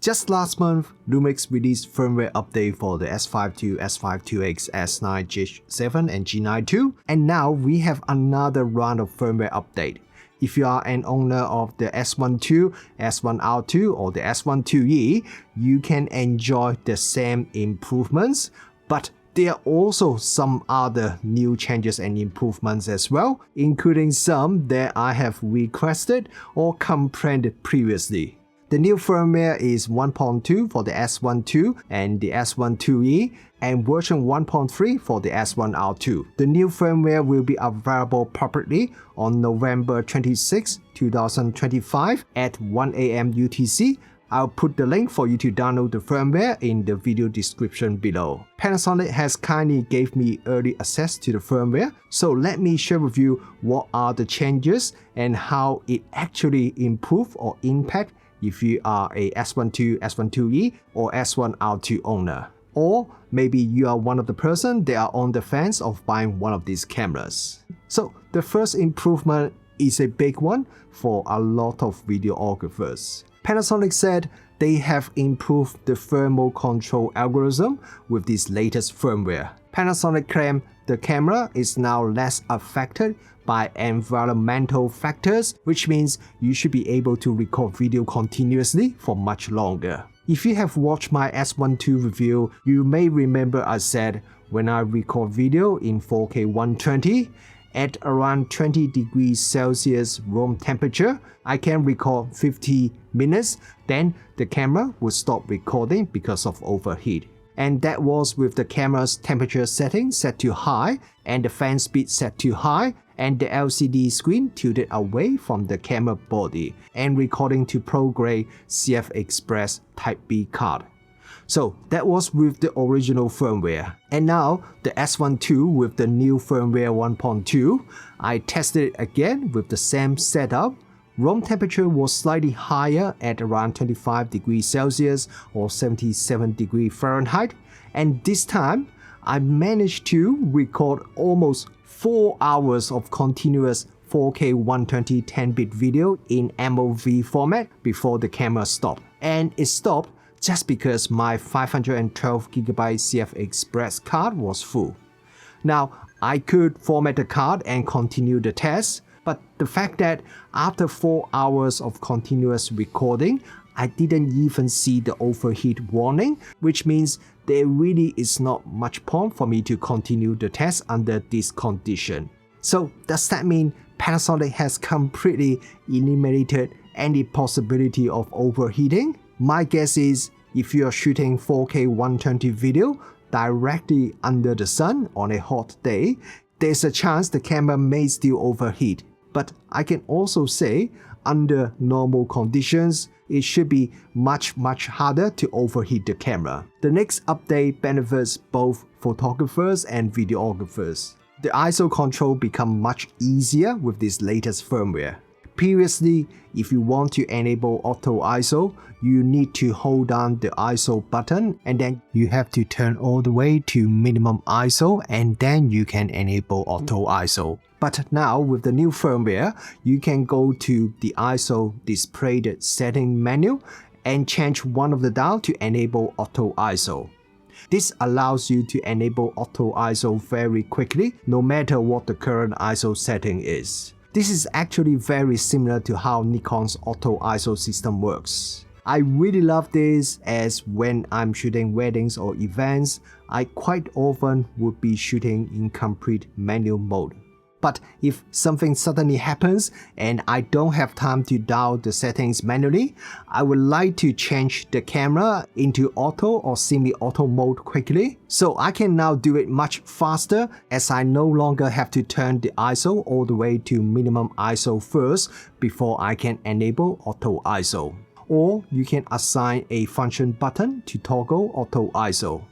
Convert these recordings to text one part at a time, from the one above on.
Just last month, Lumix released firmware update for the S1II S1RII S9 G7 and G9 II, and now we have another round of firmware update. If you are an owner of the S1II, S1R2 or the S1IIE, you can enjoy the same improvements, but there are also some other new changes and improvements as well, including some that I have requested or complained previously. The new firmware is 1.2 for the S1II and the S1IIE, and version 1.3 for the S1R2. The new firmware will be available publicly on November 26, 2025 at 1 AM UTC. I'll put the link for you to download the firmware in the video description below. Panasonic has kindly gave me early access to the firmware, so let me share with you what are the changes and how it actually improve or impact if you are a S1II, S1IIE or S1R2 owner. Or maybe you are one of the person that are on the fence of buying one of these cameras. So the first improvement is a big one for a lot of videographers. Panasonic said they have improved the thermal control algorithm with this latest firmware. Panasonic claimed the camera is now less affected by environmental factors, which means you should be able to record video continuously for much longer. If you have watched my S1II review, you may remember I said when I record video in 4K 120, at around 20 degrees Celsius room temperature, I can record 50 minutes, then the camera will stop recording because of overheat. And that was with the camera's temperature setting set to high and the fan speed set to high and the LCD screen tilted away from the camera body and recording to Pro-grade CF Express Type B card. So that was with the original firmware. And now the S1II with the new firmware 1.2, I tested it again with the same setup. Room temperature was slightly higher at around 25 degrees Celsius or 77 degrees Fahrenheit, and this time I managed to record almost 4 hours of continuous 4K 120 10-bit video in MOV format before the camera stopped. And it stopped just because my 512GB CF Express card was full. Now, I could format the card and continue the test, but the fact that after 4 hours of continuous recording, I didn't even see the overheat warning, which means there really is not much point for me to continue the test under this condition. So does that mean Panasonic has completely eliminated any possibility of overheating? My guess is if you are shooting 4K 120 video directly under the sun on a hot day, there's a chance the camera may still overheat. But I can also say, under normal conditions, it should be much harder to overheat the camera. The next update benefits both photographers and videographers. The ISO control becomes much easier with this latest firmware. Previously, if you want to enable auto ISO, you need to hold down the ISO button and then you have to turn all the way to minimum ISO and then you can enable auto ISO. But now with the new firmware, you can go to the ISO displayed setting menu and change one of the dial to enable auto ISO. This allows you to enable auto ISO very quickly, no matter what the current ISO setting is. This is actually very similar to how Nikon's auto ISO system works. I really love this as when I'm shooting weddings or events, I quite often would be shooting in complete manual mode. But if something suddenly happens and I don't have time to dial the settings manually, I would like to change the camera into auto or semi-auto mode quickly. So I can now do it much faster as I no longer have to turn the ISO all the way to minimum ISO first before I can enable auto ISO. Or you can assign a function button to toggle auto ISO.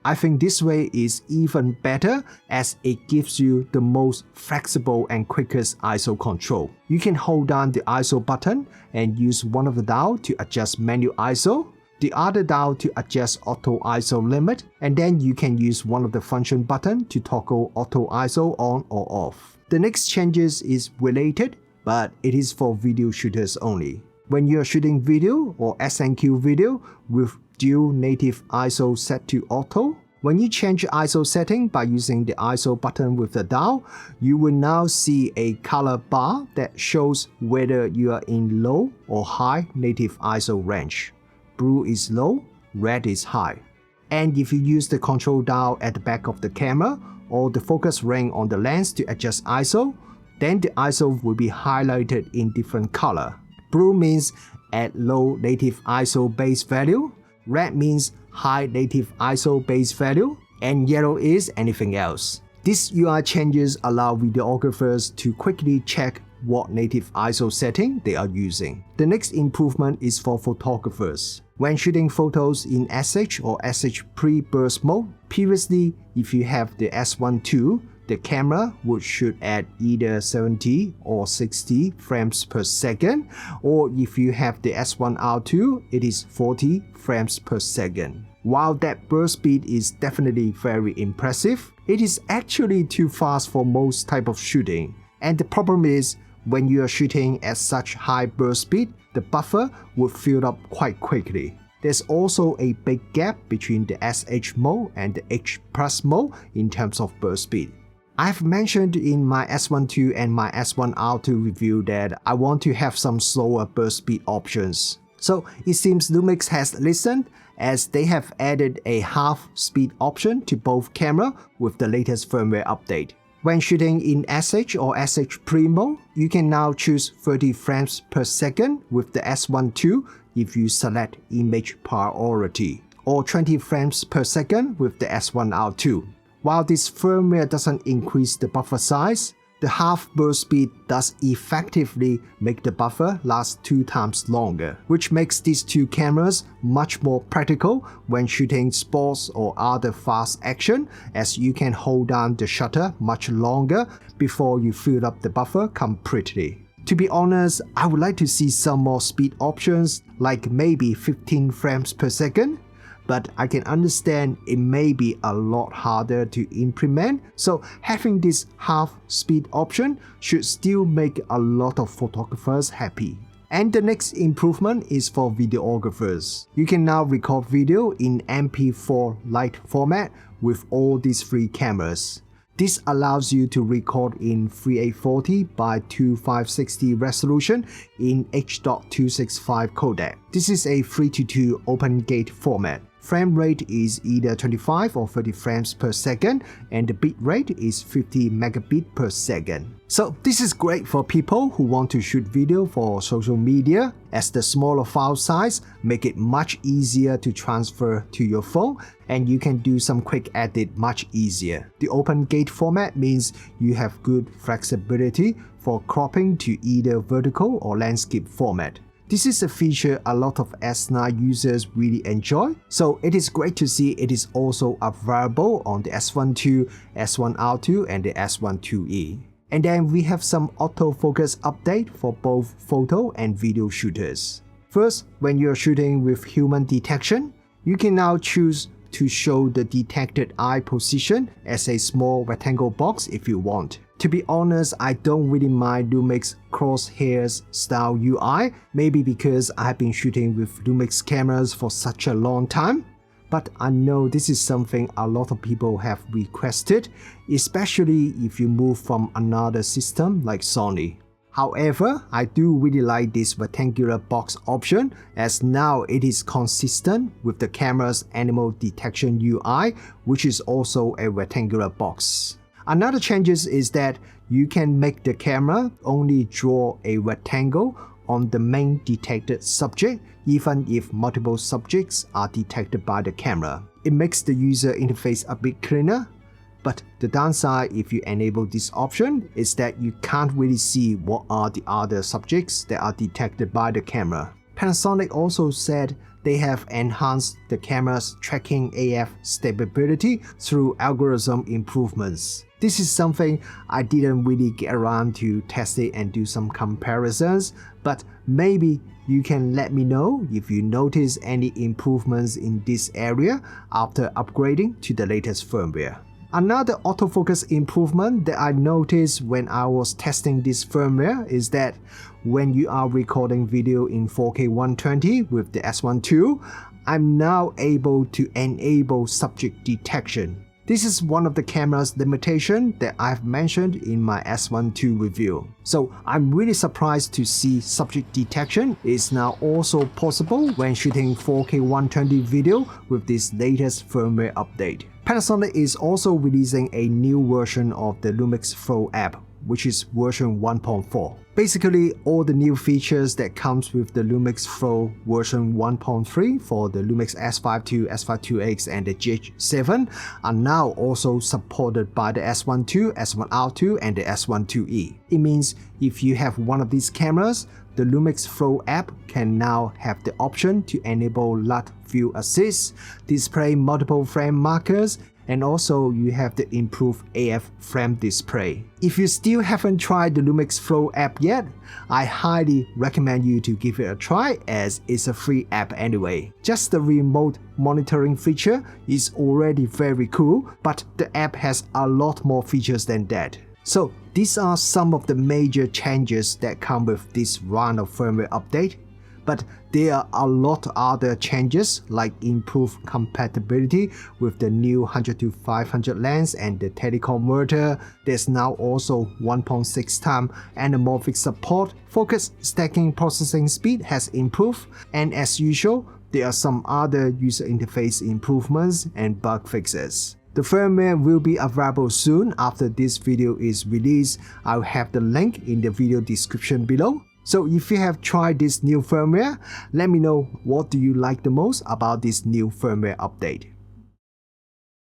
I think this way is even better as it gives you the most flexible and quickest ISO control. You can hold down the ISO button and use one of the dial to adjust manual ISO, the other dial to adjust auto ISO limit, and then you can use one of the function button to toggle auto ISO on or off. The next changes is related, but it is for video shooters only. When you're shooting video or SNQ video with dual native ISO set to auto, when you change ISO setting by using the ISO button with the dial, you will now see a color bar that shows whether you are in low or high native ISO range. Blue is low, red is high. And if you use the control dial at the back of the camera or the focus ring on the lens to adjust ISO, then the ISO will be highlighted in different color. Blue means at low native ISO base value, red means high native ISO base value, and yellow is anything else. These UI changes allow videographers to quickly check what native ISO setting they are using. The next improvement is for photographers. When shooting photos in SH or SH pre-burst mode, previously if you have the S1II, the camera would shoot at either 70 or 60 frames per second, or if you have the S1R2, it is 40 frames per second. While that burst speed is definitely very impressive, it is actually too fast for most type of shooting. And the problem is, when you are shooting at such high burst speed, the buffer would fill up quite quickly. There's also a big gap between the SH mode and the H+ mode in terms of burst speed. I've mentioned in my S1II and my S1R2 review that I want to have some slower burst speed options. So it seems Lumix has listened, as they have added a half speed option to both cameras with the latest firmware update. When shooting in SH or SH Pre mode, you can now choose 30 frames per second with the S1II if you select image priority, or 20 frames per second with the S1R2. While this firmware doesn't increase the buffer size, the half burst speed does effectively make the buffer last 2 times longer, which makes these two cameras much more practical when shooting sports or other fast action, as you can hold down the shutter much longer before you fill up the buffer completely. To be honest, I would like to see some more speed options, like maybe 15 frames per second. But I can understand it may be a lot harder to implement, so having this half speed option should still make a lot of photographers happy. And the next improvement is for videographers. You can now record video in MP4 Lite format with all these 3 cameras. This allows you to record in 3840 by 2560 resolution in H.265 codec. This is a 3:2 open gate format. Frame rate is either 25 or 30 frames per second, and the bit rate is 50 megabit per second. So this is great for people who want to shoot video for social media, as the smaller file size make it much easier to transfer to your phone, and you can do some quick edit much easier. The open gate format means you have good flexibility for cropping to either vertical or landscape format. This is a feature a lot of S9 users really enjoy, so it is great to see it is also available on the S1II, S1R2 and the S1IIE. And then we have some autofocus update for both photo and video shooters. First, when you're shooting with human detection, you can now choose to show the detected eye position as a small rectangle box if you want. To be honest, I don't really mind Lumix crosshairs style UI, maybe because I've been shooting with Lumix cameras for such a long time. But I know this is something a lot of people have requested, especially if you move from another system like Sony. However, I do really like this rectangular box option, as now it is consistent with the camera's animal detection UI, which is also a rectangular box. Another change is that you can make the camera only draw a rectangle on the main detected subject, even if multiple subjects are detected by the camera. It makes the user interface a bit cleaner, but the downside if you enable this option is that you can't really see what are the other subjects that are detected by the camera. Panasonic also said they have enhanced the camera's tracking AF stability through algorithm improvements. This is something I didn't really get around to test it and do some comparisons, but maybe you can let me know if you notice any improvements in this area after upgrading to the latest firmware. Another autofocus improvement that I noticed when I was testing this firmware is that when you are recording video in 4K 120 with the S1II, I'm now able to enable subject detection. This is one of the camera's limitations that I've mentioned in my S1II review. So I'm really surprised to see subject detection is now also possible when shooting 4K 120 video with this latest firmware update. Panasonic is also releasing a new version of the Lumix Pro app, which is version 1.4. Basically, all the new features that comes with the Lumix Pro version 1.3 for the Lumix S1II, S1IIE and the GH7 are now also supported by the S1II, S1R2 and the S1IIE. It means if you have one of these cameras, the Lumix Pro app can now have the option to enable LUT view assist, display multiple frame markers, and also you have the improved AF frame display. If you still haven't tried the Lumix Pro app yet, I highly recommend you to give it a try as it's a free app anyway. Just the remote monitoring feature is already very cool, but the app has a lot more features than that. So these are some of the major changes that come with this round of firmware update. But there are a lot of other changes like improved compatibility with the new 100-500 lens and the teleconverter. There's now also 1.6x anamorphic support, focus stacking processing speed has improved, and as usual, there are some other user interface improvements and bug fixes. The firmware will be available soon after this video is released. I'll have the link in the video description below. So if you have tried this new firmware, let me know what do you like the most about this new firmware update.